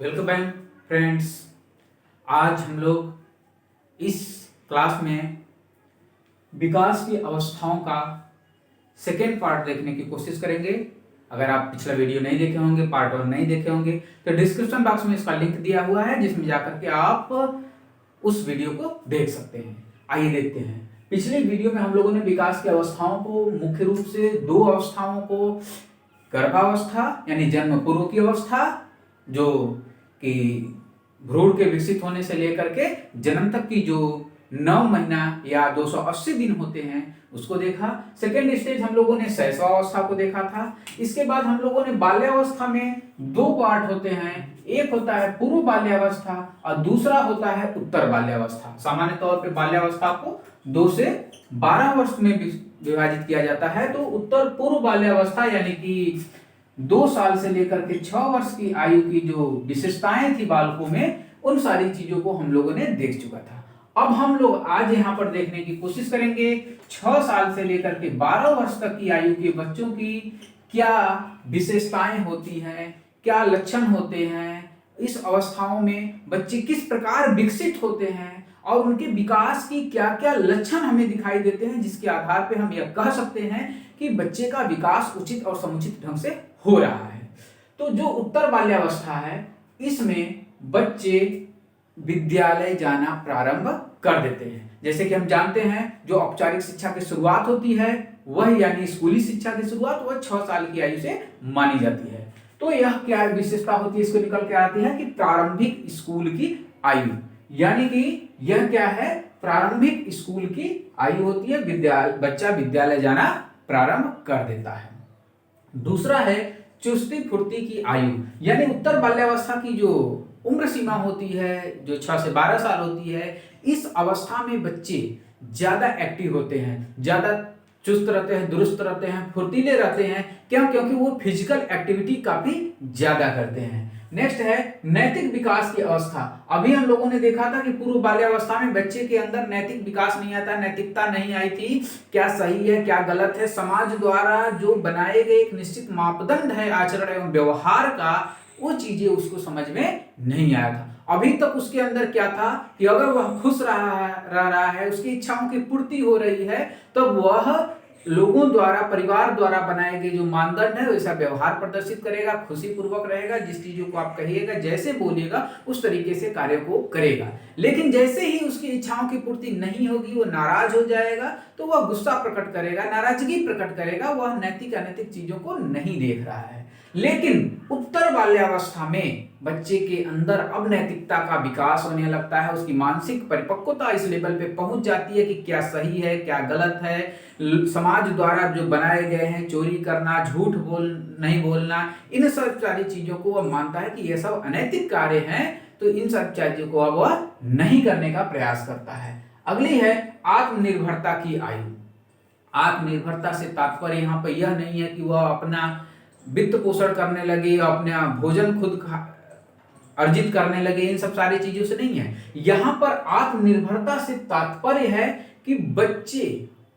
Welcome back friends. आज हम लोग इस क्लास में विकास की अवस्थाओं का सेकेंड पार्ट देखने की कोशिश करेंगे। अगर आप पिछला वीडियो नहीं देखे होंगे, पार्ट 1 नहीं देखे होंगे, तो डिस्क्रिप्शन बॉक्स में इसका लिंक दिया हुआ है, जिसमें जाकर के आप उस वीडियो को देख सकते हैं। आइए देखते हैं। पिछले वीडियो में हम लोगों ने विकास की अवस्थाओं को मुख्य रूप से दो अवस्थाओं को, गर्भावस्था यानी जन्म पूर्व की अवस्था जो कि भ्रूण के विकसित होने से लेकर के जन्म तक की जो 9 महीना या 280 दिन होते हैं उसको देखा। सेकेंड स्टेज हम लोगों ने शैशवावस्था को देखा था। इसके बाद हम लोगों ने बाल्यावस्था में दो पार्ट होते हैं, एक होता है पूर्व बाल्यावस्था और दूसरा होता है उत्तर बाल्यावस्था। सामान्य तौर पे बाल्यावस्था को 2 से 12 वर्ष में विभाजित किया जाता है। तो उत्तर पूर्व बाल्यावस्था यानी कि 2 साल से लेकर के 6 वर्ष की आयु की जो विशेषताएं थी बालकों में, उन सारी चीजों को हम लोगों ने देख चुका था। अब हम लोग आज यहाँ पर देखने की कोशिश करेंगे 6 साल से लेकर के 12 वर्ष तक की आयु के बच्चों की क्या विशेषताएं होती हैं, क्या लक्षण होते हैं, इस अवस्थाओं में बच्चे किस प्रकार विकसित होते हैं और उनके विकास की क्या क्या लक्षण हमें दिखाई देते हैं, जिसके आधार पर हम यह कह सकते हैं कि बच्चे का विकास उचित और समुचित ढंग से हो रहा है। तो जो उत्तर बाल्यावस्था है, इसमें बच्चे विद्यालय जाना प्रारंभ कर देते हैं। जैसे कि हम जानते हैं जो औपचारिक शिक्षा की शुरुआत होती है वह यानी स्कूली शिक्षा की शुरुआत वह 6 साल की आयु से मानी जाती है। तो यह क्या विशेषता होती है, इसको निकल के आती है कि प्रारंभिक स्कूल की आयु, यानी कि यह क्या है, प्रारंभिक स्कूल की आयु होती है। बच्चा विद्यालय जाना प्रारंभ कर देता है। दूसरा है चुस्ती फुर्ती की आयु, यानी उत्तर बाल्यावस्था की जो उम्र सीमा होती है जो 6 से 12 साल होती है, इस अवस्था में बच्चे ज्यादा एक्टिव होते हैं, ज्यादा चुस्त रहते हैं, दुरुस्त रहते हैं, फुर्तीले रहते हैं। क्यों? क्योंकि वो फिजिकल एक्टिविटी काफी ज्यादा करते हैं। नेक्स्ट है नैतिक विकास की अवस्था। अभी हम लोगों ने देखा था कि पूर्व बाल्यावस्था में बच्चे के अंदर नैतिक विकास नहीं आता, नैतिकता नहीं आई थी, क्या सही है क्या गलत है, समाज द्वारा जो बनाए गए एक निश्चित मापदंड है आचरण एवं व्यवहार का, वो चीजें उसको समझ में नहीं आया था। अभी तक उसके अंदर क्या था कि अगर वह खुश रह रहा है, उसकी इच्छाओं की पूर्ति हो रही है, तो वह लोगों द्वारा, परिवार द्वारा बनाए गए जो मानदंड है वैसा व्यवहार प्रदर्शित करेगा, खुशी पूर्वक रहेगा, जिस चीजों को आप कहिएगा, जैसे बोलिएगा उस तरीके से कार्य को करेगा। लेकिन जैसे ही उसकी इच्छाओं की पूर्ति नहीं होगी, वो नाराज हो जाएगा, तो वह गुस्सा प्रकट करेगा, नाराजगी प्रकट करेगा, वह नैतिक अनैतिक चीजों को नहीं देख रहा है। लेकिन उत्तर बाल्यावस्था में बच्चे के अंदर अब नैतिकता का विकास होने लगता है, उसकी मानसिक परिपक्वता इस लेवल पे पहुंच जाती है कि क्या सही है क्या गलत है, समाज द्वारा जो बनाए गए हैं चोरी करना, झूठ नहीं बोलना, इन सब सारी चीजों को वह मानता है कि ये सब अनैतिक कार्य हैं, तो इन सब चीजों को अब वह नहीं करने का प्रयास करता है। अगली है आत्मनिर्भरता की आयु। आत्मनिर्भरता से तात्पर्य यहाँ पर यह नहीं है कि वह अपना वित्त पोषण करने लगे, अपना भोजन खुद अर्जित करने लगे, इन सब सारी चीजों से नहीं है। यहाँ पर आत्मनिर्भरता से तात्पर्य है कि बच्चे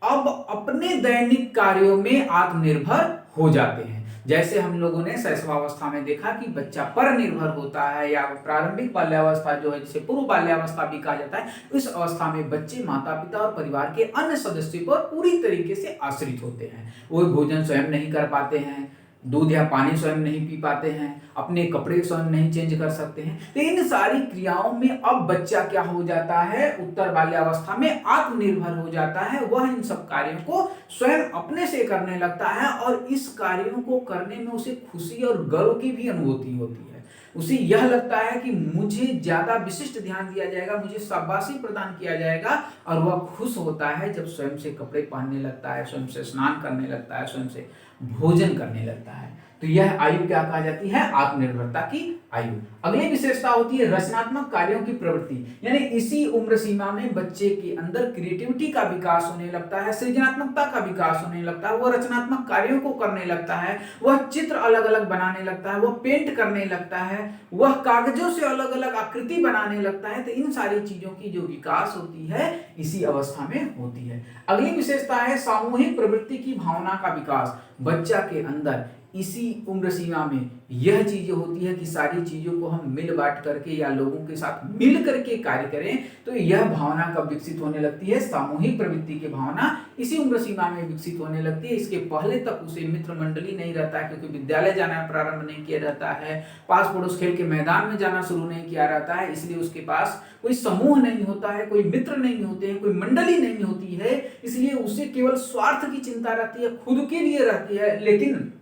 अब अपने दैनिक कार्यों में आत्मनिर्भर हो जाते हैं। जैसे हम लोगों ने शैशवावस्था में देखा कि बच्चा पर निर्भर होता है, या प्रारंभिक बाल्यावस्था जो है जिसे पूर्व बाल्यावस्था भी कहा जाता है, इस अवस्था में बच्चे माता पिता और परिवार के अन्य सदस्यों पर पूरी तरीके से आश्रित होते हैं। वो भोजन स्वयं नहीं कर पाते हैं, दूध या पानी स्वयं नहीं पी पाते हैं, अपने कपड़े स्वयं नहीं चेंज कर सकते हैं। तो इन सारी क्रियाओं में अब बच्चा क्या हो जाता है, उत्तर बाल्यावस्था में आत्मनिर्भर हो जाता है। वह इन सब कार्यों को स्वयं अपने से करने लगता है और इस कार्यों को करने में उसे खुशी और गर्व की भी अनुभूति होती है। उसे यह लगता है कि मुझे ज्यादा विशिष्ट ध्यान दिया जाएगा, मुझे शाबाशी प्रदान किया जाएगा, और वह खुश होता है जब स्वयं से कपड़े पहनने लगता है, स्वयं से स्नान करने लगता है, स्वयं से भोजन करने लगता है। तो यह आयु क्या कहा जाती है, आत्मनिर्भरता की आयु। अगली विशेषता होती है रचनात्मक कार्यों की प्रवृत्ति, यानी इसी उम्र सीमा में बच्चे के अंदर क्रिएटिविटी का विकास होने लगता है, सृजनात्मकता का विकास होने लगता है, वह रचनात्मक कार्यों को करने लगता है, वह चित्र अलग अलग बनाने लगता है, वह पेंट करने लगता है, वह कागजों से अलग अलग आकृति बनाने लगता है। तो इन सारी चीजों की जो विकास होती है इसी अवस्था में होती है। अगली विशेषता है सामूहिक प्रवृत्ति की भावना का विकास। बच्चा के अंदर इसी उम्र सीमा में यह चीजें होती है कि सारी चीजों को हम मिल बांट करके या लोगों के साथ मिल करके कार्य करें, तो यह भावना कब विकसित होने लगती है? सामूहिक प्रवृत्ति की भावना इसी उम्र सीमा में विकसित होने लगती है। इसके पहले तक उसे मित्र मंडली नहीं रहता है, क्योंकि विद्यालय जाना प्रारंभ नहीं किया जाता है, पास पड़ोस खेल के मैदान में जाना शुरू नहीं किया रहता है, इसलिए उसके पास कोई समूह नहीं होता है, कोई मित्र नहीं होते हैं, कोई मंडली नहीं होती है, इसलिए उसे केवल स्वार्थ की चिंता रहती है, खुद के लिए रहती है। लेकिन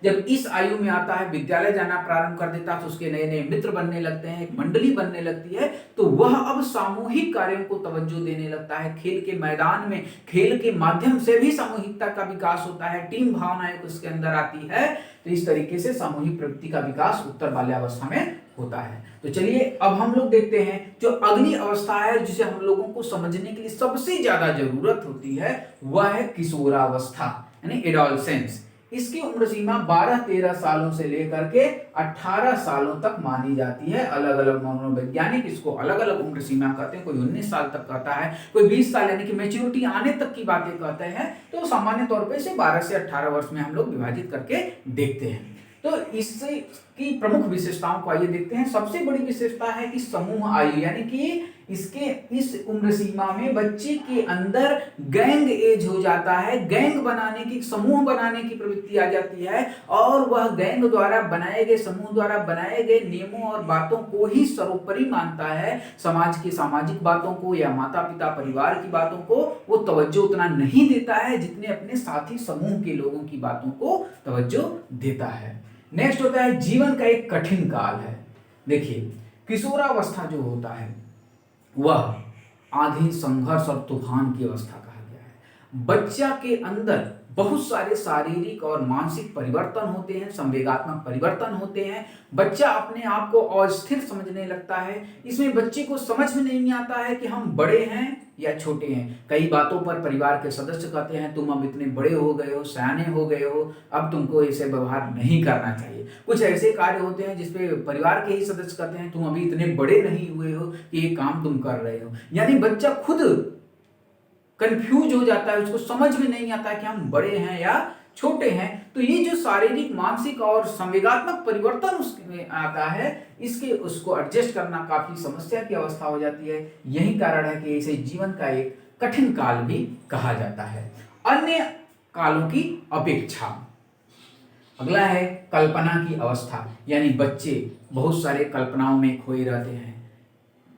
जब इस आयु में आता है, विद्यालय जाना प्रारंभ कर देता है, तो उसके नए नए मित्र बनने लगते हैं, एक मंडली बनने लगती है, तो वह अब सामूहिक कार्यों को तवज्जो देने लगता है। खेल के मैदान में खेल के माध्यम से भी सामूहिकता का विकास होता है, टीम भावनाएं उसके अंदर आती है। तो इस तरीके से सामूहिक प्रवृत्ति का विकास उत्तर बाल्यावस्था में होता है। तो चलिए अब हम लोग देखते हैं जो अगली अवस्था है, जिसे हम लोगों को समझने के लिए सबसे ज्यादा जरूरत होती है, वह है किशोरावस्था यानी एडोलसेंस। इसकी उम्र सीमा 12-13 सालों से लेकर के 18 सालों तक मानी जाती है। अलग अलग मनोवैज्ञानिक इसको अलग अलग उम्र सीमा कहते हैं, कोई 19 साल तक कहता है, कोई 20 साल यानी कि मैच्योरिटी आने तक की बातें कहते हैं। तो सामान्य तौर पे इसे 12 से 18 वर्ष में हम लोग विभाजित करके देखते हैं। तो इससे की प्रमुख विशेषताओं को आइए देखते हैं। सबसे बड़ी विशेषता है कि समूह आयु, यानी कि इसके इस उम्र सीमा में बच्चे के अंदर गैंग एज हो जाता है, गैंग बनाने की, समूह बनाने की प्रवृत्ति आ जाती है, और वह गैंग द्वारा बनाए गए, समूह द्वारा बनाए गए नियमों और बातों को ही सर्वोपरि मानता है। समाज की सामाजिक बातों को या माता पिता परिवार की बातों को वो तवज्जो उतना नहीं देता है जितने अपने साथी समूह के लोगों की बातों को तवज्जो देता है। नेक्स्ट होता है जीवन का एक कठिन काल है। देखिए किशोरावस्था जो होता है वह आधी संघर्ष और तूफान की अवस्था कहा गया है। बच्चा के अंदर बहुत सारे शारीरिक और मानसिक परिवर्तन होते हैं, संवेगात्मक परिवर्तन होते हैं। बच्चा अपने आप को अस्थिर समझने लगता है। इसमें बच्चे को समझ में नहीं आता है कि हम बड़े हैं या छोटे हैं। कई बातों पर परिवार के सदस्य कहते हैं तुम अब इतने बड़े हो गए हो, सयाने हो गए हो, अब तुमको ऐसे व्यवहार नहीं करना चाहिए। कुछ ऐसे कार्य होते हैं जिसपे परिवार के ही सदस्य कहते हैं तुम अभी इतने बड़े नहीं हुए हो कि ये काम तुम कर रहे हो। यानी बच्चा खुद कंफ्यूज हो जाता है, उसको समझ में नहीं आता कि हम बड़े हैं या छोटे हैं। तो ये जो शारीरिक, मानसिक और संवेगात्मक परिवर्तन उसमें आता है, इसके उसको एडजस्ट करना काफी समस्या की अवस्था हो जाती है। यही कारण है कि इसे जीवन का एक कठिन काल भी कहा जाता है अन्य कालों की अपेक्षा। अगला है कल्पना की अवस्था, यानी बच्चे बहुत सारे कल्पनाओं में खोए रहते हैं,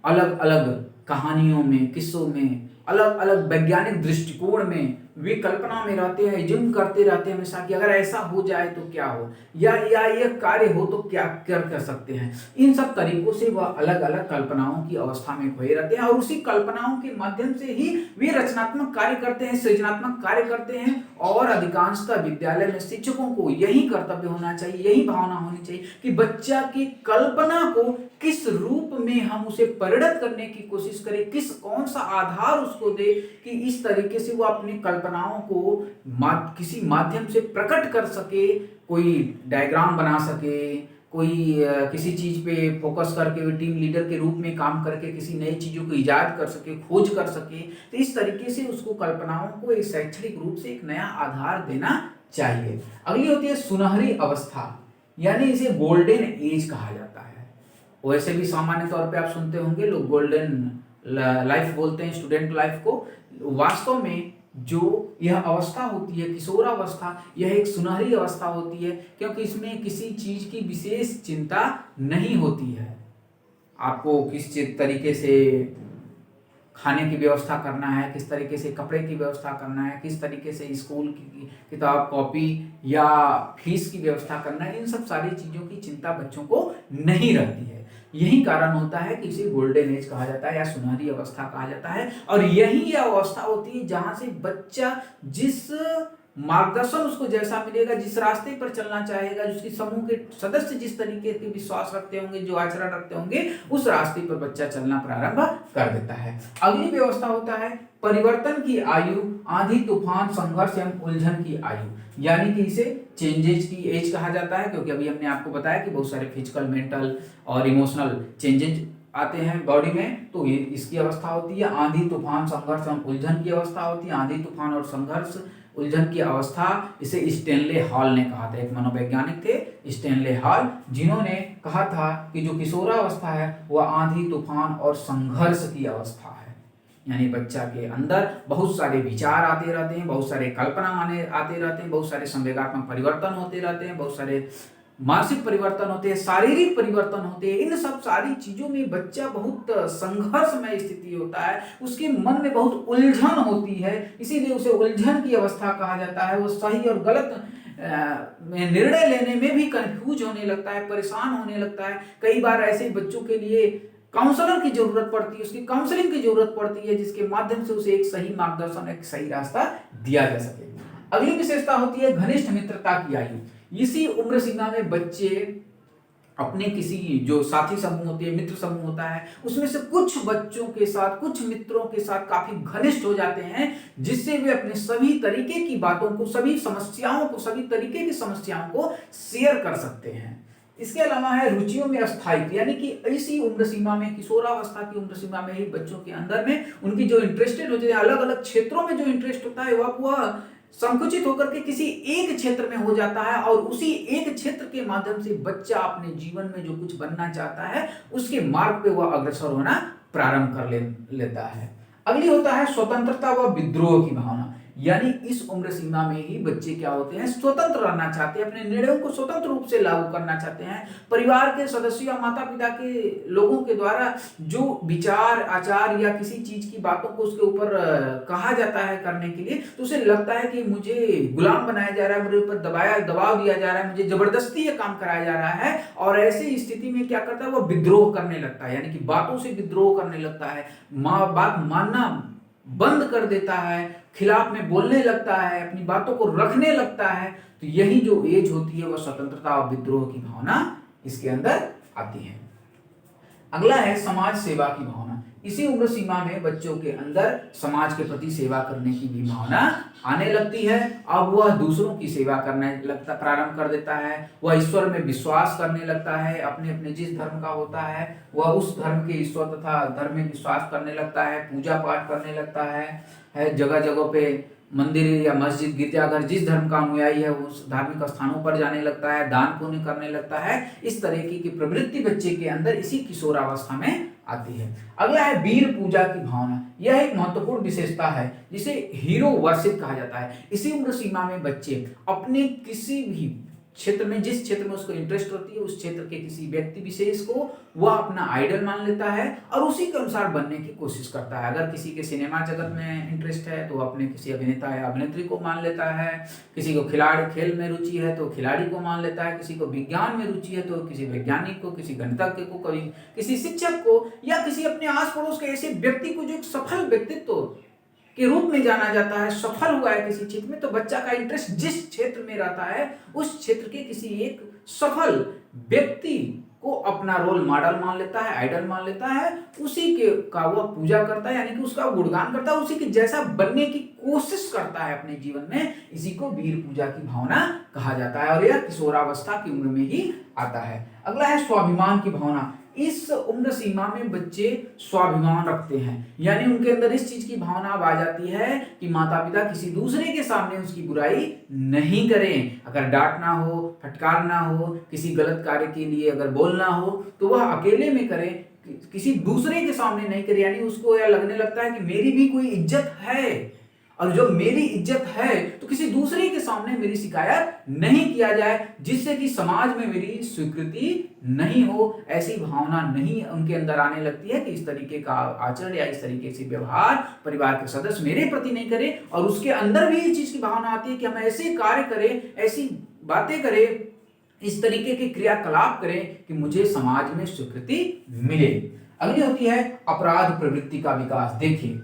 अलग अलग कहानियों में, किस्सों में, अलग अलग वैज्ञानिक दृष्टिकोण में वे कल्पना में रहते हैं, जिम करते रहते हैं हमेशा कि अगर ऐसा हो जाए तो क्या हो, या यह कार्य हो तो क्या कर सकते हैं। इन सब तरीकों से वह अलग अलग कल्पनाओं की अवस्था में खोए रहते हैं, और उसी कल्पनाओं के माध्यम से ही वे रचनात्मक कार्य करते हैं, सृजनात्मक कार्य करते हैं। और अधिकांशतः विद्यालय में शिक्षकों को यही कर्तव्य होना चाहिए, यही भावना होनी चाहिए कि बच्चा की कल्पना को किस रूप में हम उसे परिणत करने की कोशिश करें, कौन सा आधार उसको दे कि इस तरीके से वो अपनी कल्पनाओं को किसी माध्यम से प्रकट कर सके। कोई डायग्राम बना सके, कोई किसी चीज पे फोकस करके टीम लीडर के रूप में काम करके किसी नई चीजों को इजाद कर सके, खोज कर सके। तो इस तरीके से उसको कल्पनाओं को एक शैक्षणिक रूप से एक नया आधार देना चाहिए। अगली होती है सुनहरी अवस्था, यानी इसे गोल्डन एज कहा जाता है। वैसे भी सामान्य तौर पे आप सुनते होंगे लोग गोल्डन लाइफ बोलते हैं स्टूडेंट लाइफ को। वास्तव में जो यह अवस्था होती है किशोरावस्था, यह एक सुनहरी अवस्था होती है, क्योंकि इसमें किसी चीज की विशेष चिंता नहीं होती है। आपको किस तरीके से खाने की व्यवस्था करना है, किस तरीके से कपड़े की व्यवस्था करना है, किस तरीके से स्कूल की किताब कॉपी या फीस की व्यवस्था करना है, इन सब सारी चीजों की चिंता बच्चों को नहीं रहती है। यही कारण होता है कि इसे गोल्डन एज कहा जाता है या सुनहरी अवस्था कहा जाता है। और यही अवस्था होती है जहां से बच्चा जिस मार्गदर्शन उसको जैसा मिलेगा, जिस रास्ते पर चलना चाहेगा, जिसकी समूह के सदस्य जिस तरीके के विश्वास रखते होंगे, जो आचरण रखते होंगे, उस रास्ते पर बच्चा चलना प्रारंभ कर देता है। अगली व्यवस्था होता है परिवर्तन की आयु, आंधी तूफान, संघर्ष एवं उलझन की आयु, यानी कि इसे चेंजेज की एज कहा जाता है, क्योंकि अभी हमने आपको बताया कि बहुत सारे फिजिकल, मेंटल और इमोशनल चेंजेज आते हैं बॉडी में, तो ये इसकी अवस्था होती है। आंधी तूफान, संघर्ष एवं उलझन की अवस्था होती है। आंधी तूफान और संघर्ष उलझन की अवस्था, इसे स्टेनले हॉल ने कहा था। एक मनोवैज्ञानिक थे स्टेनले हॉल, जिन्होंने कहा था कि जो किशोरावस्था है वह आंधी तूफान और संघर्ष की अवस्था है। यानी बच्चा के अंदर बहुत सारे विचार आते रहते हैं, बहुत सारे कल्पना आते रहते हैं, बहुत सारे संवेगात्मक परिवर्तन होते रहते हैं, बहुत सारे मानसिक परिवर्तन होते हैं, शारीरिक परिवर्तन होते हैं। इन सब सारी चीजों में बच्चा बहुत संघर्षमय स्थिति होता है, उसके मन में बहुत उलझन होती है, इसीलिए उसे उलझन की अवस्था कहा जाता है। वो सही और गलत निर्णय लेने में भी कंफ्यूज होने लगता है, परेशान होने लगता है। कई बार ऐसे बच्चों के लिए काउंसलर की जरूरत पड़ती है, उसकी काउंसलिंग की जरूरत पड़ती है, जिसके माध्यम से उसे एक सही मार्गदर्शन, एक सही रास्ता दिया जा सके। अगली विशेषता होती है घनिष्ठ मित्रता की आयु। इसी उम्र सीमा में बच्चे अपने किसी जो साथी समूह होते हैं, मित्र समूह होता है, उसमें से कुछ बच्चों के साथ, कुछ मित्रों के साथ काफी घनिष्ठ हो जाते हैं, जिससे वे अपने सभी तरीके की बातों को, सभी समस्याओं को, सभी तरीके की समस्याओं को शेयर कर सकते हैं। इसके अलावा है रुचियों में अस्थायित्व, यानी कि इसी उम्र सीमा में, किशोरावस्था की उम्र सीमा में ही बच्चों के अंदर में उनकी जो इंटरेस्टेड होते हैं, अलग अलग क्षेत्रों में जो इंटरेस्ट होता है वह संकुचित होकर के किसी एक क्षेत्र में हो जाता है, और उसी एक क्षेत्र के माध्यम से बच्चा अपने जीवन में जो कुछ बनना चाहता है उसके मार्ग पे वह अग्रसर होना प्रारंभ कर लेता है। अगली होता है स्वतंत्रता व विद्रोह की भावना। यानी इस उम्र सीमा में ही बच्चे क्या होते हैं, स्वतंत्र रहना चाहते हैं, अपने निर्णयों को स्वतंत्र रूप से लागू करना चाहते हैं। परिवार के सदस्यों या माता पिता के लोगों के द्वारा जो विचार आचार या किसी चीज की बातों को उसके ऊपर कहा जाता है करने के लिए, तो उसे लगता है कि मुझे गुलाम बनाया जा रहा है, मेरे ऊपर दबाव दिया जा रहा है, मुझे जबरदस्ती ये काम कराया जा रहा है। और ऐसी स्थिति में क्या करता है, वो विद्रोह करने लगता है, यानी कि बातों से विद्रोह करने लगता है, बात मानना बंद कर देता है, खिलाफ में बोलने लगता है, अपनी बातों को रखने लगता है। तो यही जो एज होती है वह स्वतंत्रता और विद्रोह की भावना इसके अंदर आती है। अगला है समाज सेवा की भावना। इसी उम्र सीमा में बच्चों के अंदर समाज के प्रति सेवा करने की भी भावना आने लगती है। अब वह दूसरों की सेवा करने लगता, प्रारंभ कर देता है। वह ईश्वर में विश्वास करने लगता है, अपने अपने जिस धर्म का होता है वह उस धर्म के ईश्वर तथा धर्म में विश्वास करने लगता है, पूजा पाठ करने लगता है जगह जगह पे मंदिर या मस्जिद, गिरजाघर, जिस धर्म का अनुयायी है उस धार्मिक स्थानों पर जाने लगता है, दान पुण्य करने लगता है। इस तरह की प्रवृत्ति बच्चे के अंदर इसी किशोरावस्था में आती है। अगला है वीर पूजा की भावना। यह एक महत्वपूर्ण विशेषता है जिसे हीरो वर्शिप कहा जाता है। इसी उम्र सीमा में बच्चे अपने किसी भी क्षेत्र में, जिस क्षेत्र में उसको इंटरेस्ट होती है, उस क्षेत्र के किसी व्यक्ति विशेष को वह अपना आइडल मान लेता है और उसी के अनुसार बनने की कोशिश करता है। अगर किसी के सिनेमा जगत में इंटरेस्ट है तो अपने किसी अभिनेता या अभिनेत्री को मान लेता है, किसी को खेल में रुचि है तो खिलाड़ी को मान लेता है, किसी को विज्ञान में रुचि है तो किसी वैज्ञानिक को, किसी गणितज्ञ को, कभी किसी शिक्षक को, या किसी अपने आस पड़ोस के ऐसे व्यक्ति को जो एक सफल व्यक्तित्व के रूप में जाना जाता है, सफल हुआ है किसी क्षेत्र में। तो बच्चा का इंटरेस्ट जिस क्षेत्र में रहता है उस क्षेत्र के किसी एक सफल व्यक्ति को अपना रोल मॉडल मान लेता है, आइडल मान लेता है, उसी के का वह पूजा करता है, यानी कि उसका गुणगान करता है, उसी के जैसा बनने की कोशिश करता है अपने जीवन में। इसी को वीर पूजा की भावना कहा जाता है और यह किशोरावस्था की उम्र में ही आता है। अगला है स्वाभिमान की भावना। इस उम्र सीमा में बच्चे स्वाभिमान रखते हैं, यानी उनके अंदर इस चीज की भावना अब आ जाती है कि माता पिता किसी दूसरे के सामने उसकी बुराई नहीं करें। अगर डांटना हो, फटकारना हो, किसी गलत कार्य के लिए अगर बोलना हो तो वह अकेले में करे, किसी दूसरे के सामने नहीं करे। यानी उसको यह लगने लगता है कि मेरी भी कोई इज्जत है, और जब मेरी इज्जत है तो किसी दूसरे के सामने मेरी शिकायत नहीं किया जाए, जिससे कि समाज में मेरी स्वीकृति नहीं हो। ऐसी भावना नहीं उनके अंदर आने लगती है कि इस तरीके का आचरण या इस तरीके से व्यवहार परिवार के सदस्य मेरे प्रति नहीं करे। और उसके अंदर भी इस चीज की भावना आती है कि हम ऐसे कार्य करें, ऐसी बातें करें, इस तरीके के क्रियाकलाप करें कि मुझे समाज में स्वीकृति मिले। अगली होती है अपराध प्रवृत्ति का विकास। देखिए,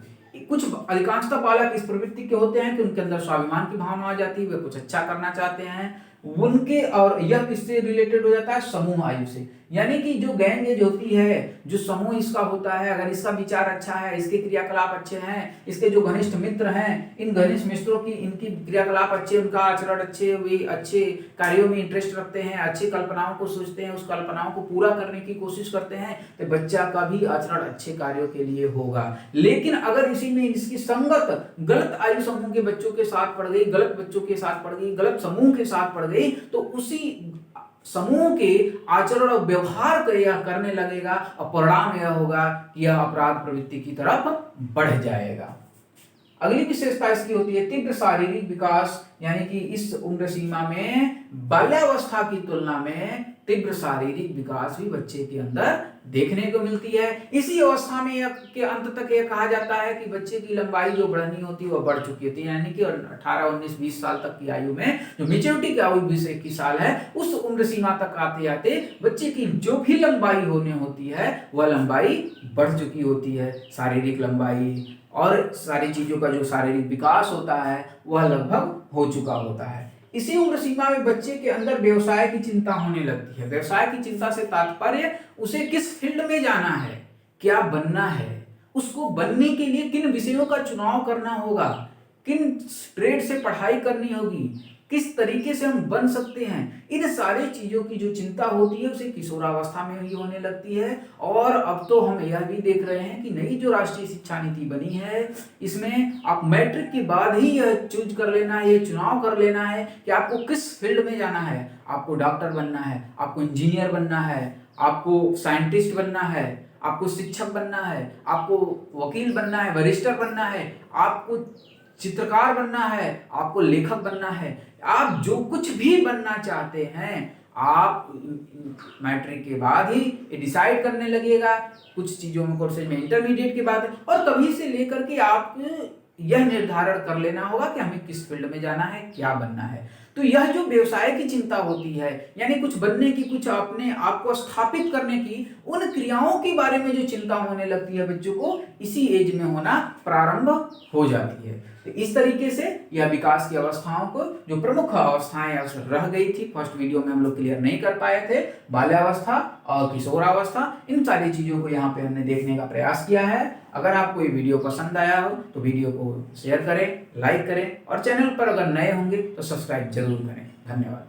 कुछ अधिकांशतः बालक इस प्रवृत्ति के होते हैं कि उनके अंदर स्वाभिमान की भावना आ जाती है, वे कुछ अच्छा करना चाहते हैं उनके, और यह किससे रिलेटेड हो जाता है, समूह आयु से। यानी कि जो गैंग एज होती है, जो समूह इसका होता है, अगर इसका विचार अच्छा है, इसके क्रियाकलाप अच्छे हैं, इसके जो घनिष्ठ मित्र हैं, इन घनिष्ठ मित्रों की इनकी क्रियाकलाप अच्छे, उनका आचरण अच्छे, वे अच्छे कार्यों में इंटरेस्ट रखते हैं, अच्छी कल्पनाओं को सोचते हैं, उस कल्पनाओं को पूरा करने की कोशिश करते हैं, तो बच्चा का भी आचरण अच्छे कार्यों के लिए होगा। लेकिन अगर इसी में इसकी संगत गलत आयु समूह के बच्चों के साथ पड़ गई, गलत बच्चों के साथ पड़ गई, गलत समूह के साथ पड़ गई, तो उसी समूह के आचरण और व्यवहार करने लगेगा और परिणाम यह होगा कि यह अपराध प्रवृत्ति की तरफ बढ़ जाएगा। अगली विशेषता इसकी होती है तीव्र शारीरिक विकास, यानी कि इस उम्र सीमा में बाल्यावस्था की तुलना में तीव्र शारीरिक विकास भी बच्चे के अंदर देखने को मिलती है। इसी अवस्था में के अंत तक यह कहा जाता है कि बच्चे की लंबाई जो बढ़नी होती है वह बढ़ चुकी होती है, यानी कि 18, 19, 20 साल तक की आयु में जो मेच्योरिटी की आयु 20-21 साल है, उस उम्र सीमा तक आते आते बच्चे की जो भी लंबाई होने होती है वह लंबाई बढ़ चुकी होती है। शारीरिक लंबाई और सारी चीजों का जो शारीरिक विकास होता है वह लगभग हो चुका होता है। इसी उम्र सीमा में बच्चे के अंदर व्यवसाय की चिंता होने लगती है। व्यवसाय की चिंता से तात्पर्य उसे किस फील्ड में जाना है, क्या बनना है, उसको बनने के लिए किन विषयों का चुनाव करना होगा, किन ट्रेड से पढ़ाई करनी होगी, किस तरीके से हम बन सकते हैं, इन सारी चीजों की जो चिंता होती है उसे किशोरावस्था में ही होने लगती है। और अब तो हम यह भी देख रहे हैं कि नई जो राष्ट्रीय शिक्षा नीति बनी है, इसमें आप मैट्रिक के बाद ही यह चूज कर लेना है, यह चुनाव कर लेना है कि आपको किस फील्ड में जाना है। आपको डॉक्टर बनना है, आपको इंजीनियर बनना है, आपको साइंटिस्ट बनना है, आपको शिक्षक बनना है, आपको वकील बनना है, बैरिस्टर बनना है, आपको चित्रकार बनना है, आपको लेखक बनना है, आप जो कुछ भी बनना चाहते हैं आप मैट्रिक के बाद ही डिसाइड करने लगेगा। कुछ चीजों में कोर्सेज में इंटरमीडिएट के बाद, और तभी से लेकर के आप यह निर्धारण कर लेना होगा कि हमें किस फील्ड में जाना है, क्या बनना है। तो यह जो व्यवसाय की चिंता होती है, यानी कुछ बनने की, कुछ अपने आप को स्थापित करने की, उन क्रियाओं के बारे में जो चिंता होने लगती है बच्चों को, इसी एज में होना प्रारंभ हो जाती है। तो इस तरीके से यह विकास की अवस्थाओं को, जो प्रमुख अवस्थाएं रह गई थी, फर्स्ट वीडियो में हम लोग क्लियर नहीं कर पाए थे, बाल्यावस्था और किशोरावस्था, इन सारी चीजों को यहाँ पे हमने देखने का प्रयास किया है। अगर आपको ये वीडियो पसंद आया हो तो वीडियो को शेयर करें, लाइक करें, और चैनल पर अगर नए होंगे तो सब्सक्राइब जरूर करें। धन्यवाद।